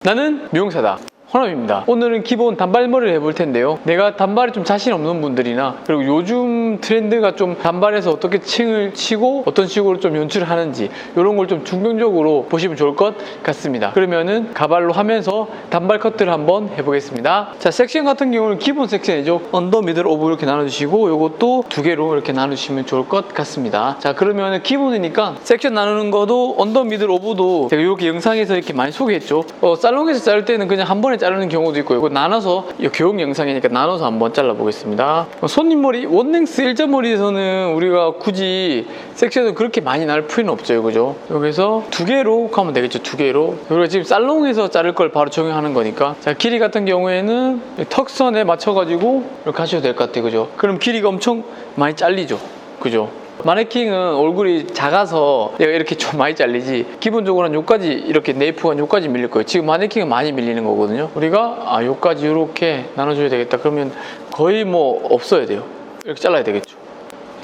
나는 미용사다. 허남입니다. 오늘은 기본 단발머리를 해볼 텐데요. 내가 단발에 좀 자신 없는 분들이나 그리고 요즘 트렌드가 좀 단발에서 어떻게 층을 치고 어떤 식으로 좀 연출을 하는지 이런 걸 좀 중점적으로 보시면 좋을 것 같습니다. 그러면은 가발로 하면서 단발 커트를 한번 해보겠습니다. 자, 섹션 같은 경우는 기본 섹션이죠. 언더, 미들, 오브 이렇게 나눠주시고 요것도 두 개로 이렇게 나누시면 좋을 것 같습니다. 자, 그러면은 기본이니까 섹션 나누는 거도 언더, 미들, 오브도 제가 이렇게 영상에서 이렇게 많이 소개했죠. 살롱에서 자를 때는 그냥 한 번에 자르는 경우도 있고, 이거 나눠서 교육 영상이니까 나눠서 한번 잘라 보겠습니다. 손님 머리 원랭스 일자머리에서는 우리가 굳이 섹션을 그렇게 많이 날 필요는 없죠, 그죠? 여기서 두 개로 하면 되겠죠. 두 개로. 우리가 지금 살롱에서 자를 걸 바로 적용하는 거니까. 자, 길이 같은 경우에는 턱선에 맞춰가지고 이렇게 하셔도 될 것 같아요, 그죠? 그럼 길이가 엄청 많이 잘리죠, 그죠? 마네킹은 얼굴이 작아서 얘가 이렇게 좀 많이 잘리지, 기본적으로는 요까지 이렇게 네이프가 요까지 밀릴 거예요. 지금 마네킹은 많이 밀리는 거거든요. 우리가 요까지 이렇게 나눠줘야 되겠다. 그러면 거의 뭐 없어야 돼요. 이렇게 잘라야 되겠죠.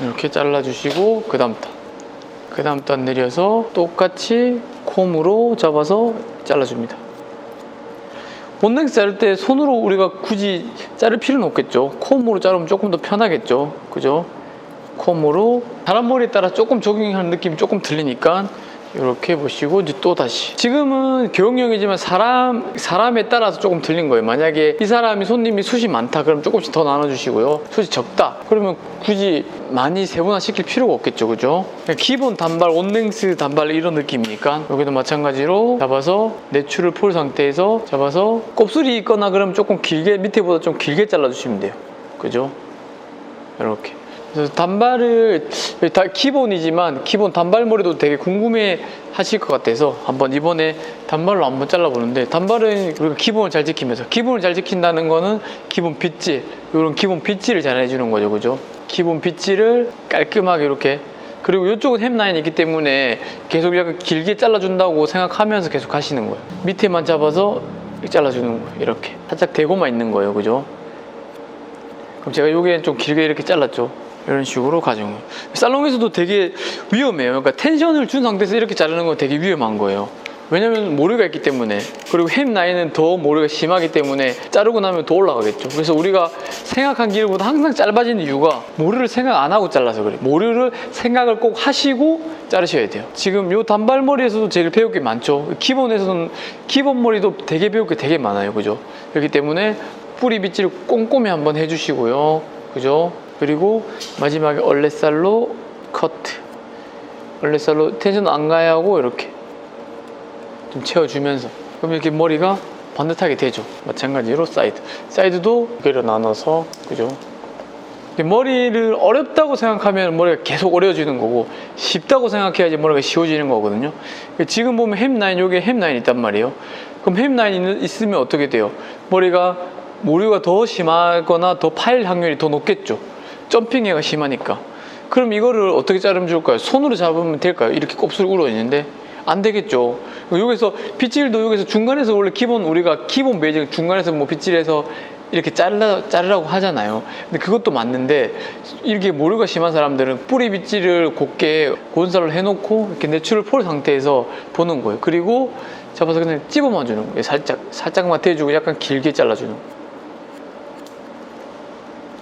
이렇게 잘라주시고 그 다음 단 내려서 똑같이 콤으로 잡아서 잘라줍니다. 원랭스 자를 때 손으로 우리가 굳이 자를 필요는 없겠죠. 콤으로 자르면 조금 더 편하겠죠, 그죠? 콤으로 사람 머리에 따라 조금 적용하는 느낌이 조금 들리니까 이렇게 보시고 이제 또 다시, 지금은 교육용이지만 사람에 따라서 조금 틀린 거예요. 만약에 이 사람이 손님이 숱이 많다 그럼 조금씩 더 나눠주시고요. 숱이 적다 그러면 굳이 많이 세분화 시킬 필요가 없겠죠, 그죠? 기본 단발, 원랭스 단발 이런 느낌이니까 여기도 마찬가지로 잡아서 내추럴 폴 상태에서 잡아서 곱슬이 있거나 그러면 조금 길게, 밑에보다 좀 길게 잘라주시면 돼요, 그죠? 이렇게. 그래서 단발을 다 기본이지만 기본 단발머리도 되게 궁금해 하실 것 같아서 한번 이번에 단발로 한번 잘라보는데, 단발은 우리가 기본을 잘 지키면서, 기본을 잘 지킨다는 거는 기본 빗질, 이런 기본 빗질을 잘 해주는 거죠, 그죠? 기본 빗질을 깔끔하게 이렇게, 그리고 이쪽은 햄라인이 있기 때문에 계속 약간 길게 잘라준다고 생각하면서 계속 하시는 거예요. 밑에만 잡아서 잘라주는 거예요. 이렇게 살짝 대고만 있는 거예요, 그죠? 그럼 제가 여기엔 좀 길게 이렇게 잘랐죠. 이런 식으로 가져온 거예요. 살롱에서도 되게 위험해요. 그러니까 텐션을 준 상태에서 이렇게 자르는 건 되게 위험한 거예요. 왜냐면 모래가 있기 때문에, 그리고 햄 라인은 더 모래가 심하기 때문에 자르고 나면 더 올라가겠죠. 그래서 우리가 생각한 길보다 항상 짧아지는 이유가 모래를 생각 안 하고 잘라서 그래요. 모래를 생각을 꼭 하시고 자르셔야 돼요. 지금 요 단발머리에서도 제일 배울 게 많죠. 기본에서는, 기본 머리도 되게 배울 게 되게 많아요, 그죠? 그렇기 때문에 뿌리 빗질 꼼꼼히 한번 해주시고요, 그죠? 그리고 마지막에 얼레살로 커트, 얼레살로 텐션 안 가야 하고 이렇게 좀 채워주면서, 그럼 이렇게 머리가 반듯하게 되죠. 마찬가지로 사이드도 두 개로 나눠서, 그죠? 머리를 어렵다고 생각하면 머리가 계속 어려워지는 거고, 쉽다고 생각해야지 머리가 쉬워지는 거거든요. 지금 보면 햄라인, 여기에 햄라인이 있단 말이에요. 그럼 햄라인이 있으면 어떻게 돼요? 머리가 모류가 더 심하거나 더 파일 확률이 더 높겠죠. 점핑해가 심하니까. 그럼 이거를 어떻게 자르면 좋을까요? 손으로 잡으면 될까요? 이렇게 곱슬 울어 있는데 안 되겠죠. 여기서 빗질도 여기서 중간에서 원래 우리가 기본 베이징 중간에서 뭐 빗질해서 이렇게 자르라고 하잖아요. 근데 그것도 맞는데, 이렇게 모류가 심한 사람들은 뿌리 빗질을 곱게 곤살로 해놓고 이렇게 내추럴 폴 상태에서 보는 거예요. 그리고 잡아서 그냥 찝어만 주는 거예요. 살짝만 대주고 약간 길게 잘라주는 거예요.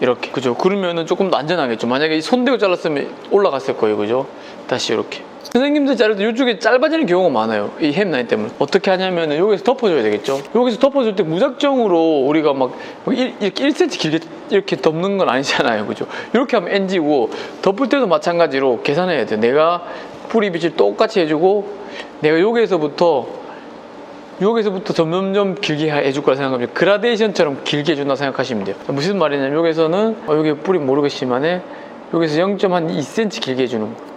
이렇게, 그죠? 그러면은 조금 더 안전하겠죠. 만약에 손 대고 잘랐으면 올라갔을 거예요, 그죠? 다시 이렇게. 선생님들 자를 때 이쪽에 짧아지는 경우가 많아요, 이 햄라인 때문에. 어떻게 하냐면은 여기서 덮어줘야 되겠죠. 여기서 덮어줄 때 무작정으로 우리가 막 이렇게 1cm 길게 이렇게 덮는 건 아니잖아요, 그죠? 이렇게 하면 NG고, 덮을 때도 마찬가지로 계산해야 돼요. 내가 뿌리 빗질 똑같이 해주고, 내가 여기에서부터 점점점 길게 해줄 거라 생각하면, 그라데이션처럼 길게 해준다 생각하시면 돼요. 무슨 말이냐면, 여기서는 여기 뿌리 모르게 심하네, 여기서 0.2cm 길게 해주는 거,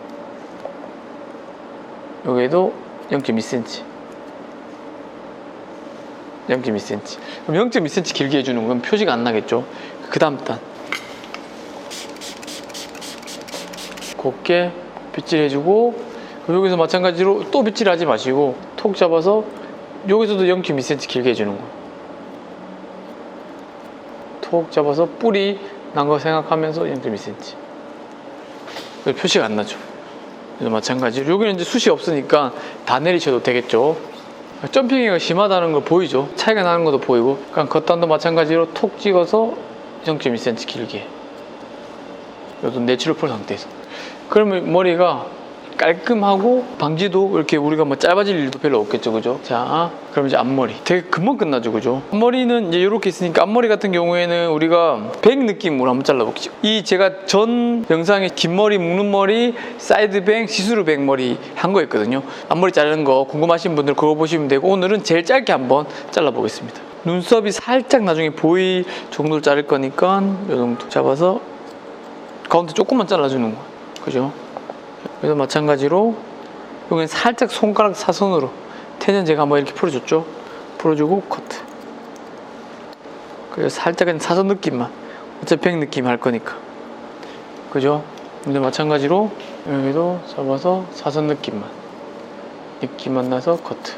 여기에도 0.2cm, 그럼 0.2cm 길게 해주는 건 표시가 안 나겠죠. 그 다음 단 곱게 빗질해주고, 여기서 마찬가지로 또 빗질하지 마시고 톡 잡아서 여기서도 0.2cm 길게 해주는 거, 톡 잡아서 뿌리 난 거 생각하면서 0.2cm. 표시가 안 나죠. 그래서 마찬가지로 여기는 이제 숱이 없으니까 다 내리셔도 되겠죠. 점핑이 심하다는 걸 보이죠? 차이가 나는 것도 보이고. 그러니까 겉단도 마찬가지로 톡 찍어서 0.1cm 길게. 이것도 내추럴 폴 상태에서. 그러면 머리가 깔끔하고 방지도 이렇게 우리가 뭐 짧아질 일도 별로 없겠죠, 그죠? 자, 그럼 이제 앞머리 되게 금방 끝나죠, 그죠? 앞머리는 이제 이렇게 있으니까 앞머리 같은 경우에는 우리가 백 느낌으로 한번 잘라볼게요. 이 제가 전 영상에 긴 머리, 묶는 머리, 사이드 백, 시스루 백 머리 한 거 있거든요. 앞머리 자르는 거 궁금하신 분들 그거 보시면 되고, 오늘은 제일 짧게 한번 잘라보겠습니다. 눈썹이 살짝 나중에 보일 정도를 자를 거니까 이 정도 잡아서 가운데 조금만 잘라주는 거예요, 그죠? 그래서 마찬가지로 여기는 살짝 손가락 사선으로 태는 제가 한번 이렇게 풀어줬죠. 풀어주고 커트. 그래서 살짝 그냥 사선 느낌만, 어차피 백 느낌 할 거니까, 그죠? 근데 마찬가지로 여기도 잡아서 사선 느낌만 나서 커트.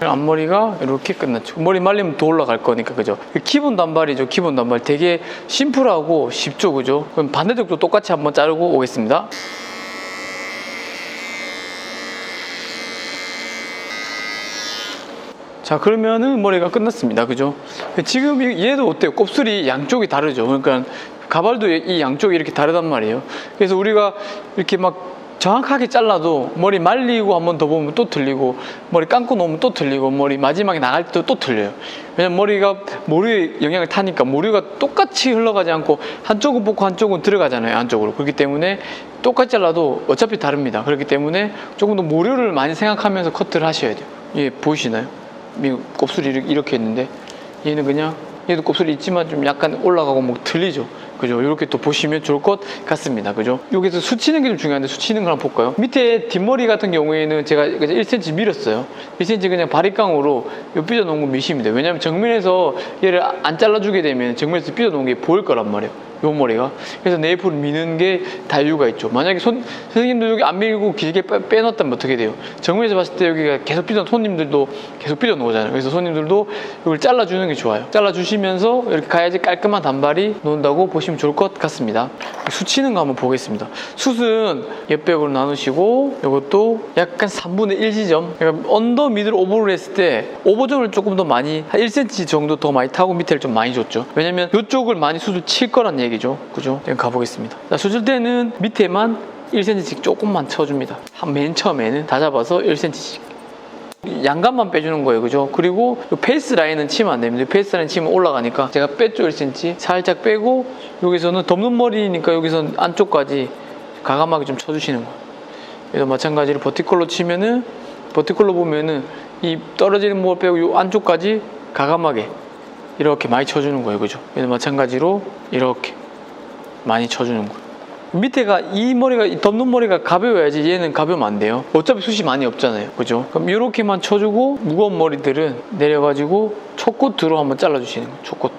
앞머리가 이렇게 끝났죠. 머리 말리면 더 올라갈 거니까, 그죠? 기본 단발이죠. 기본 단발 되게 심플하고 쉽죠, 그죠? 그럼 반대쪽도 똑같이 한번 자르고 오겠습니다. 자, 그러면은 머리가 끝났습니다, 그죠? 지금 얘도 어때요? 곱슬이 양쪽이 다르죠. 그러니까 가발도 이 양쪽이 이렇게 다르단 말이에요. 그래서 우리가 이렇게 막 정확하게 잘라도 머리 말리고 한 번 더 보면 또 틀리고, 머리 감고 놓으면 또 틀리고, 머리 마지막에 나갈 때도 또 틀려요. 왜냐면 머리가 모류에 영향을 타니까 모류가 똑같이 흘러가지 않고 한쪽은 뽑고 한쪽은 들어가잖아요, 안쪽으로. 그렇기 때문에 똑같이 잘라도 어차피 다릅니다. 그렇기 때문에 조금 더 모류를 많이 생각하면서 커트를 하셔야 돼요. 예, 보이시나요? 곱슬이 이렇게 했는데 얘는 그냥, 얘도 곱슬이 있지만 좀 약간 올라가고 뭐 틀리죠, 그죠? 이렇게 또 보시면 좋을 것 같습니다, 그죠? 여기서 수치는 게 좀 중요한데, 수치는 걸 한번 볼까요? 밑에 뒷머리 같은 경우에는 제가 1cm 밀었어요. 1cm 그냥 바리깡으로 요 삐져놓은 거 미시면 돼요. 왜냐면 정면에서 얘를 안 잘라주게 되면 정면에서 삐져놓은 게 보일 거란 말이에요, 요 머리가. 그래서 네이프를 미는 게 다 이유가 있죠. 만약에 선생님들 여기 안 밀고 길게 빼놨다면 어떻게 돼요? 정면에서 봤을 때 여기가 계속 손님들도 계속 삐져놓잖아요. 그래서 손님들도 이걸 잘라주는 게 좋아요. 잘라주시면서 이렇게 가야지 깔끔한 단발이 나온다고 보시면 좋을 것 같습니다. 수치는 거 한번 보겠습니다. 숱은 옆백으로 나누시고, 이것도 약간 3분의 1 지점, 그러니까 언더 미들 오버를 했을 때 오버점을 조금 더 많이, 한 1cm 정도 더 많이 타고 밑에를 좀 많이 줬죠. 왜냐면 이쪽을 많이 숱을 칠 거란 얘기죠, 그죠? 지금 가보겠습니다. 자, 숱을 때는 밑에만 1cm씩 조금만 쳐줍니다. 맨 처음에는 다 잡아서 1cm씩 양감만 빼주는 거예요, 그죠? 그리고 페이스 라인은 치면 안 됩니다. 페이스 라인 치면 올라가니까 제가 뺐죠, 1cm 살짝 빼고, 여기서는 덮는 머리니까 여기서는 안쪽까지 가감하게 좀 쳐주시는 거예요. 그래서 마찬가지로 버티컬로 치면은, 버티컬로 보면은 이 떨어지는 뭘 빼고 이 안쪽까지 가감하게 이렇게 많이 쳐주는 거예요, 그죠? 그래서 마찬가지로 이렇게 많이 쳐주는 거예요. 밑에가 이 머리가, 이 덮는 머리가 가벼워야지 얘는 가벼우면 안 돼요. 어차피 숱이 많이 없잖아요, 그죠? 그럼 이렇게만 쳐주고, 무거운 머리들은 내려가지고 초코트로 한번 잘라주시는 거예요.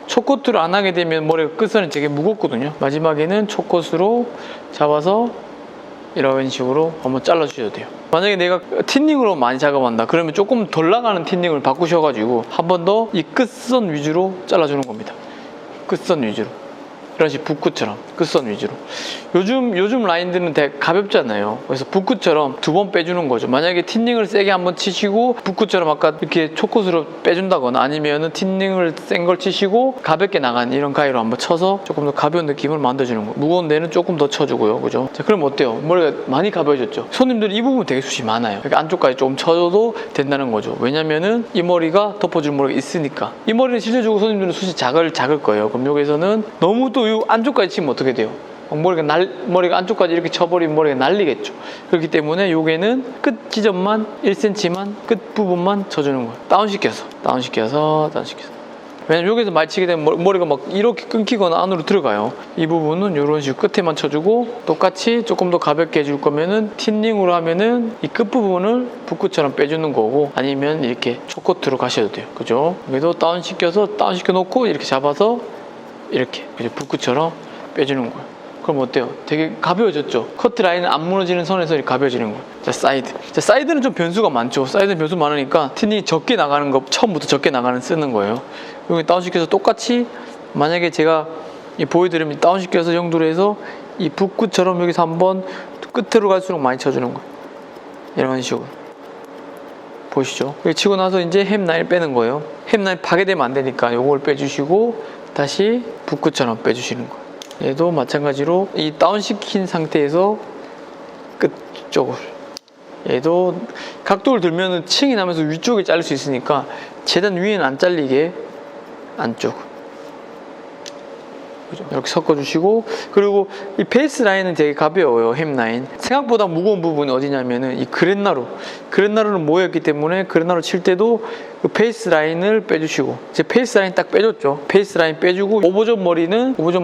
초코트로 안 하게 되면 머리가 끝선이 되게 무겁거든요. 마지막에는 초코스로 잡아서 이런 식으로 한번 잘라주셔도 돼요. 만약에 내가 틴닝으로 많이 작업한다 그러면 조금 덜 나가는 틴닝을 바꾸셔가지고 한 번 더 이 끝선 위주로 잘라주는 겁니다. 끝선 위주로. 이런 식 붓끝처럼 끝선 위주로. 요즘 라인들은 되게 가볍잖아요. 그래서 붓끝처럼 두 번 빼주는 거죠. 만약에 틴닝을 세게 한번 치시고 붓끝처럼 아까 이렇게 초코스로 빼준다거나, 아니면은 틴닝을 센 걸 치시고 가볍게 나간 이런 가위로 한번 쳐서 조금 더 가벼운 느낌을 만들어주는 거예요. 무거운 데는 조금 더 쳐주고요, 그죠? 자, 그럼 어때요? 머리가 많이 가벼워졌죠? 손님들이 이 부분 되게 숱이 많아요. 그러니까 안쪽까지 좀 쳐줘도 된다는 거죠. 왜냐면은 이 머리가 덮어줄 머리가 있으니까. 이 머리는 실제적으로 손님들은 숱이 작을 거예요. 그럼 여기서는 너무 또 이 안쪽까지 치면 어떻게 돼요? 머리가 안쪽까지 이렇게 쳐버리면 머리가 날리겠죠. 그렇기 때문에 요게는 끝 지점만 1cm만 끝 부분만 쳐주는 거예요. 다운시켜서. 왜냐면 여기서 많이 치게 되면 머리가 막 이렇게 끊기거나 안으로 들어가요. 이 부분은 이런 식으로 끝에만 쳐주고, 똑같이 조금 더 가볍게 해줄 거면은 틴닝으로 하면은 이 끝부분을 붓끝처럼 빼주는 거고, 아니면 이렇게 초코트로 가셔도 돼요, 그죠? 여기도 다운시켜 놓고 이렇게 잡아서 이렇게, 그죠? 붓끝처럼 빼주는 거예요. 그럼 어때요? 되게 가벼워졌죠? 커트 라인은 안 무너지는 선에서 이렇게 가벼워지는 거예요. 자, 사이드는 좀 변수가 많죠. 사이드는 변수 많으니까 틴닝이 적게 나가는 거, 처음부터 적게 나가는 쓰는 거예요. 여기 다운시켜서 똑같이, 만약에 제가 보여드리면 다운시켜서 정도로 해서 이 붓끝처럼 여기서 한번 끝으로 갈수록 많이 쳐주는 거예요. 이런 식으로 보시죠. 이렇게 치고 나서 이제 햄라인 빼는 거예요. 햄라인 파괴되면 안 되니까 요걸 빼주시고 다시 붓끝처럼 빼주시는 거예요. 얘도 마찬가지로 이 다운시킨 상태에서 끝쪽을, 얘도 각도를 들면은 층이 나면서 위쪽에 자를 수 있으니까 최대한 위에는 안 잘리게 안쪽 이렇게 섞어주시고, 그리고 이 베이스 라인은 되게 가벼워요. 햄 라인 생각보다 무거운 부분이 어디냐면은 이 그랜나루는 모였기 때문에 그랜나루 칠 때도 그 베이스 라인을 빼주시고, 이제 베이스 라인 딱 빼줬죠. 베이스 라인 빼주고 오버존 머리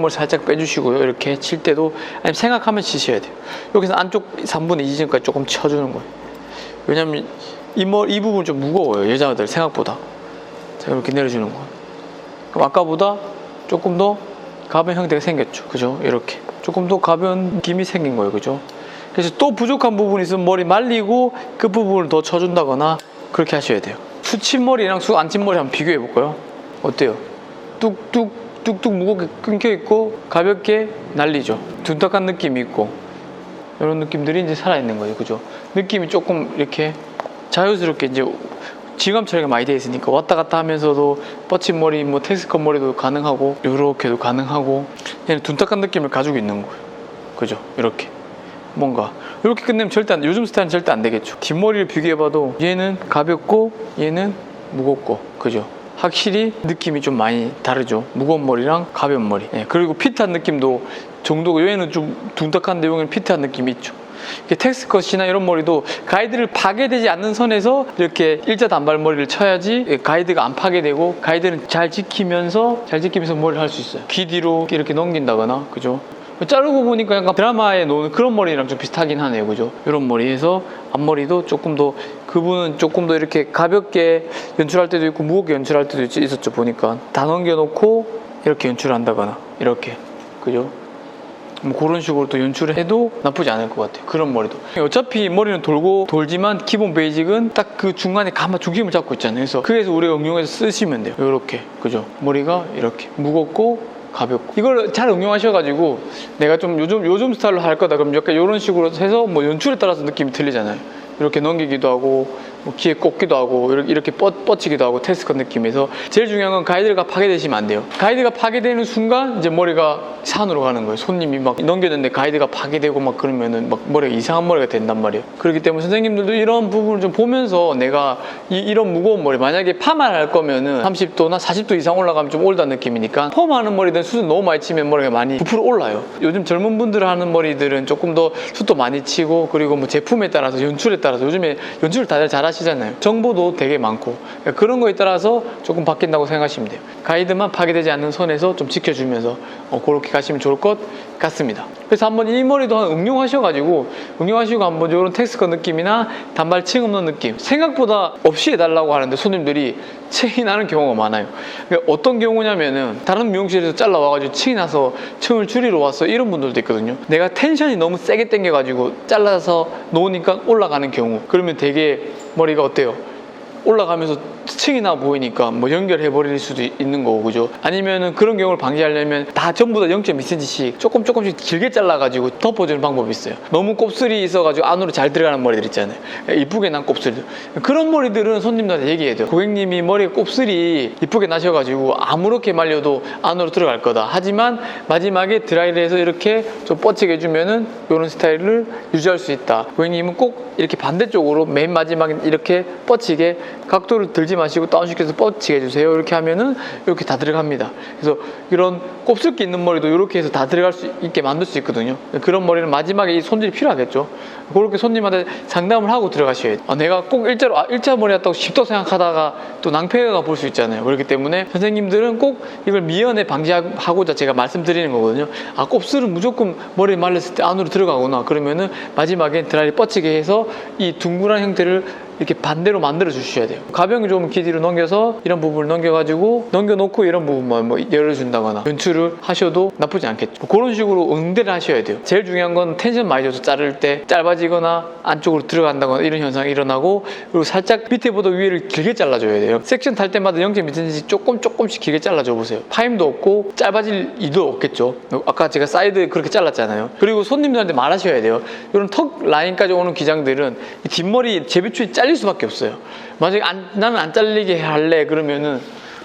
살짝 빼주시고요. 이렇게 칠 때도 아니면 생각하면 치셔야 돼요. 여기서 안쪽 3분의 2 지점까지 조금 쳐주는 거예요. 왜냐면 이 부분 좀 무거워요. 여자들 생각보다. 자, 이렇게 내려주는 거예요. 그럼 아까보다 조금 더 가벼운 형태가 생겼죠. 그죠? 이렇게 조금 더 가벼운 느낌이 생긴 거예요. 그죠? 그래서 또 부족한 부분이 있으면 머리 말리고 그 부분을 더 쳐준다거나 그렇게 하셔야 돼요. 수침머리랑 안 침머리 한번 비교해 볼까요? 어때요? 뚝뚝 무겁게 끊겨 있고 가볍게 날리죠. 둔탁한 느낌이 있고 이런 느낌들이 이제 살아있는 거예요. 그죠? 느낌이 조금 이렇게 자유스럽게 이제 지금 처리가 많이 되어 있으니까 왔다 갔다 하면서도 뻗친 머리, 뭐 텍스컷 머리도 가능하고 요렇게도 가능하고, 얘는 둔탁한 느낌을 가지고 있는 거예요. 그죠? 이렇게 뭔가 이렇게 끝내면 요즘 스타일은 절대 안 되겠죠. 뒷머리를 비교해봐도 얘는 가볍고 얘는 무겁고, 그죠? 확실히 느낌이 좀 많이 다르죠. 무거운 머리랑 가벼운 머리. 그리고 핏한 느낌도 정도가, 얘는 좀 둔탁한데 여기는 핏한 느낌이 있죠. 텍스컷이나 이런 머리도 가이드를 파괴되지 않는 선에서 이렇게 일자 단발머리를 쳐야지 가이드가 안 파괴되고, 가이드는 잘 지키면서 머리를 할 수 있어요. 귀 뒤로 이렇게 넘긴다거나, 그죠? 자르고 보니까 약간 드라마에 놓는 그런 머리랑 좀 비슷하긴 하네요. 그죠? 이런 머리에서 앞머리도 조금 더, 그분은 조금 더 이렇게 가볍게 연출할 때도 있고 무겁게 연출할 때도 있었죠. 보니까 다 넘겨놓고 이렇게 연출한다거나 이렇게, 그죠? 뭐 그런 식으로 또 연출을 해도 나쁘지 않을 것 같아요. 그런 머리도. 어차피 머리는 돌지만 기본 베이직은 딱 그 중간에 가마 중심을 잡고 있잖아요. 그래서 그래서 우리가 응용해서 쓰시면 돼요. 이렇게, 그죠? 머리가 이렇게 무겁고 가볍고, 이걸 잘 응용하셔가지고 내가 좀 요즘 스타일로 할 거다 그럼 약간 이런 식으로 해서 뭐 연출에 따라서 느낌이 틀리잖아요. 이렇게 넘기기도 하고 뭐 귀에 꽂기도 하고 이렇게 뻗치기도 하고 텍스컷 느낌에서, 제일 중요한 건 가이드가 파괴되시면 안 돼요. 가이드가 파괴되는 순간 이제 머리가 산으로 가는 거예요. 손님이 막 넘겼는데 가이드가 파괴되고 막 그러면은 막 머리가 이상한 머리가 된단 말이에요. 그렇기 때문에 선생님들도 이런 부분을 좀 보면서 내가 이런 무거운 머리, 만약에 파마를 할 거면은 30도나 40도 이상 올라가면 좀 올드한 느낌이니까, 펌하는 머리든 숱을 너무 많이 치면 머리가 많이 부풀어 올라요. 요즘 젊은 분들 하는 머리들은 조금 더 숱도 많이 치고, 그리고 뭐 제품에 따라서 연출에 따라서 요즘에 연출을 다들 잘하시잖아요. 정보도 되게 많고 그런 거에 따라서 조금 바뀐다고 생각하시면 돼요. 가이드만 파괴되지 않는 선에서 좀 지켜주면서 그렇게 가시면 좋을 것 같습니다. 그래서 한번 이 머리도 응용하시고 한번 이런 텍스처 느낌이나 단발층 없는 느낌 생각보다 없이 해달라고 하는데 손님들이 층이 나는 경우가 많아요. 그러니까 어떤 경우냐면은 다른 미용실에서 잘라와가지고 층이 나서 층을 줄이러 왔어, 이런 분들도 있거든요. 내가 텐션이 너무 세게 당겨가지고 잘라서 놓으니까 올라가는 경우, 그러면 되게 머리가 어때요? 올라가면서 층이 나 보이니까 뭐 연결해 버릴 수도 있는 거고, 그죠? 아니면은 그런 경우를 방지하려면 다 전부 다 0.2cm씩 조금씩 길게 잘라가지고 덮어주는 방법이 있어요. 너무 곱슬이 있어가지고 안으로 잘 들어가는 머리들 있잖아요. 이쁘게 난 곱슬들. 그런 머리들은 손님들한테 얘기해야 돼요. 고객님이 머리에 곱슬이 이쁘게 나셔가지고 아무렇게 말려도 안으로 들어갈 거다. 하지만 마지막에 드라이를 해서 이렇게 좀 뻗치게 해주면은 이런 스타일을 유지할 수 있다. 고객님은 꼭 이렇게 반대쪽으로 맨 마지막에 이렇게 뻗치게, 각도를 들지 마시고 다운시켜서 뻗치게 해주세요. 이렇게 하면은 이렇게 다 들어갑니다. 그래서 이런 곱슬기 있는 머리도 이렇게 해서 다 들어갈 수 있게 만들 수 있거든요. 그런 머리는 마지막에 이 손질이 필요하겠죠. 그렇게 손님한테 상담을 하고 들어가셔야 돼요. 내가 꼭 일자 머리였다고 쉽다고 생각하다가 또 낭패가 볼 수 있잖아요. 그렇기 때문에 선생님들은 꼭 이걸 미연에 방지하고자 제가 말씀드리는 거거든요. 곱슬은 무조건 머리 말렸을 때 안으로 들어가구나. 그러면은 마지막에 드라이를 뻗치게 해서 이 둥그란 형태를 이렇게 반대로 만들어 주셔야 돼요. 가병이 좀 기 뒤로 넘겨서 이런 부분을 넘겨놓고 이런 부분만 뭐 열어준다거나 연출을 하셔도 나쁘지 않겠죠. 그런 식으로 응대를 하셔야 돼요. 제일 중요한 건 텐션 많이 줘서 자를 때 짧아지거나 안쪽으로 들어간다거나 이런 현상이 일어나고, 그리고 살짝 밑에보다 위를 길게 잘라줘야 돼요. 섹션 탈 때마다 0.2cm씩 조금씩 길게 잘라줘 보세요. 파임도 없고 짧아질 이도 없겠죠. 아까 제가 사이드 그렇게 잘랐잖아요. 그리고 손님들한테 말하셔야 돼요. 이런 턱 라인까지 오는 기장들은 뒷머리 제비추이 잘릴 잘릴 수밖에 없어요. 만약에 나는 안 잘리게 할래 그러면은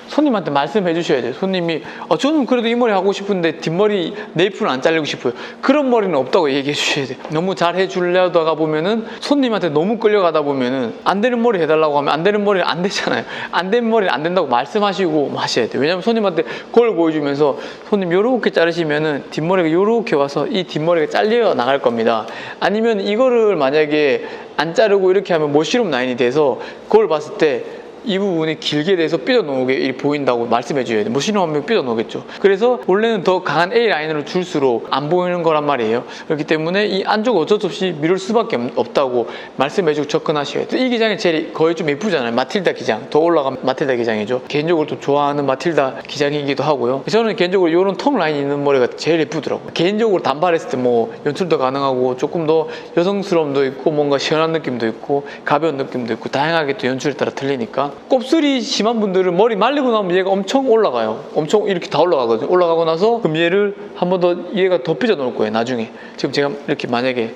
손님한테 말씀해 주셔야 돼요. 손님이 저는 그래도 이 머리 하고 싶은데 뒷머리 네이프는 안 잘리고 싶어요. 그런 머리는 없다고 얘기해 주셔야 돼요. 너무 잘 해주려다가 보면은 손님한테 너무 끌려가다 보면은 안 되는 머리 해달라고 하면 안 되는 머리는 안 되잖아요. 안 되는 머리는 안 된다고 말씀하시고 하셔야 돼요. 왜냐면 손님한테 그걸 보여주면서 손님 요렇게 자르시면은 뒷머리가 요렇게 와서 이 뒷머리가 잘려 나갈 겁니다. 아니면 이거를 만약에 안 자르고 이렇게 하면 머쉬룸 라인이 돼서 그걸 봤을 때 이 부분이 길게 돼서 삐져나오게 보인다고 말씀해 줘야 돼요. 머신홈 하면 삐져나오겠죠. 그래서 원래는 더 강한 A라인으로 줄수록 안 보이는 거란 말이에요. 그렇기 때문에 이 안쪽 어쩔 수 없이 미룰 수밖에 없다고 말씀해 주고 접근하셔야 돼요. 이 기장이 제일 거의 좀 예쁘잖아요. 마틸다 기장. 더 올라간 마틸다 기장이죠. 개인적으로 또 좋아하는 마틸다 기장이기도 하고요. 저는 개인적으로 이런 턱 라인 있는 머리가 제일 예쁘더라고요. 개인적으로 단발했을 때 뭐 연출도 가능하고 조금 더 여성스러움도 있고 뭔가 시원한 느낌도 있고 가벼운 느낌도 있고 다양하게 또 연출에 따라 틀리니까 곱슬이 심한 분들은 머리 말리고 나면 얘가 엄청 올라가요. 엄청 이렇게 다 올라가거든요. 올라가고 나서 그럼 얘를 한 번 더 얘가 더 삐져 놓을 거예요. 나중에 지금 제가 이렇게 만약에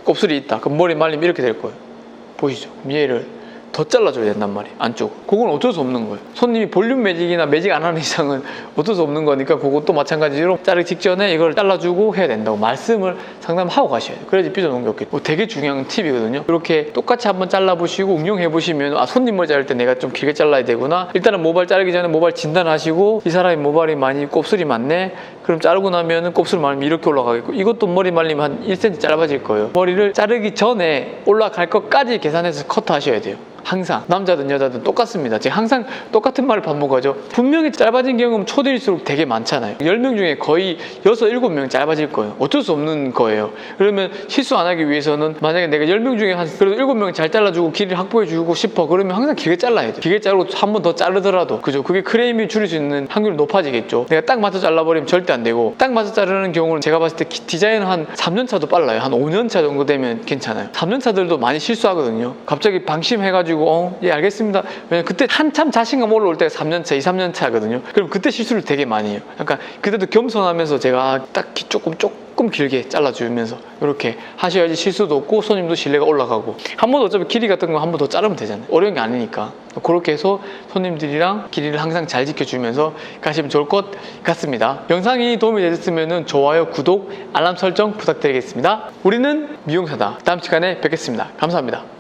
곱슬이 있다 그럼 머리 말리면 이렇게 될 거예요. 보이시죠? 얘를 더 잘라줘야 된단 말이에요. 안쪽. 그건 어쩔 수 없는 거예요. 손님이 볼륨 매직이나 매직 안 하는 이상은 어쩔 수 없는 거니까 그것도 마찬가지로 자르기 직전에 이걸 잘라주고 해야 된다고 말씀을 상담하고 가셔야 돼요. 그래야지 삐져놓은 게 없겠죠. 되게 중요한 팁이거든요. 이렇게 똑같이 한번 잘라보시고 응용해보시면 손님 머리 자를 때 내가 좀 길게 잘라야 되구나. 일단은 모발 자르기 전에 모발 진단하시고 이 사람이 모발이 많이 곱슬이 많네. 그럼 자르고 나면은 곱슬 말리면 이렇게 올라가겠고 이것도 머리 말리면 한 1cm 짧아질 거예요. 머리를 자르기 전에 올라갈 것까지 계산해서 커트하셔야 돼요. 항상 남자든 여자든 똑같습니다. 제가 항상 똑같은 말을 반복하죠. 분명히 짧아진 경우는 초대일수록 되게 많잖아요. 10명 중에 거의 6, 7명 짧아질 거예요. 어쩔 수 없는 거예요. 그러면 실수 안 하기 위해서는 만약에 내가 10명 중에 한 그래도 7명 잘 잘라주고 길이를 확보해주고 싶어 그러면 항상 길게 잘라야 돼요. 길게 자르고 한 번 더 자르더라도 그죠? 그게 크레임이 줄일 수 있는 확률이 높아지겠죠. 내가 딱 맞춰 잘라버리면 절대 안 되고 딱 맞춰 자르는 경우는 제가 봤을 때 디자인은 한 3년 차도 빨라요. 한 5년 차 정도 되면 괜찮아요. 3년 차들도 많이 실수하거든요. 갑자기 방심해가지고 예 알겠습니다. 왜냐면 그때 한참 자신감 올라올 때가 3년차, 2, 3년 차거든요. 그럼 그때 실수를 되게 많이 해요. 그러니까 그때도 겸손하면서 제가 딱 조금 길게 잘라주면서 이렇게 하셔야지 실수도 없고 손님도 신뢰가 올라가고 한 번 어차피 길이 같은 거 한 번 더 자르면 되잖아요. 어려운 게 아니니까 그렇게 해서 손님들이랑 길이를 항상 잘 지켜주면서 가시면 좋을 것 같습니다. 영상이 도움이 되셨으면 좋아요, 구독, 알람 설정 부탁드리겠습니다. 우리는 미용사다. 다음 시간에 뵙겠습니다. 감사합니다.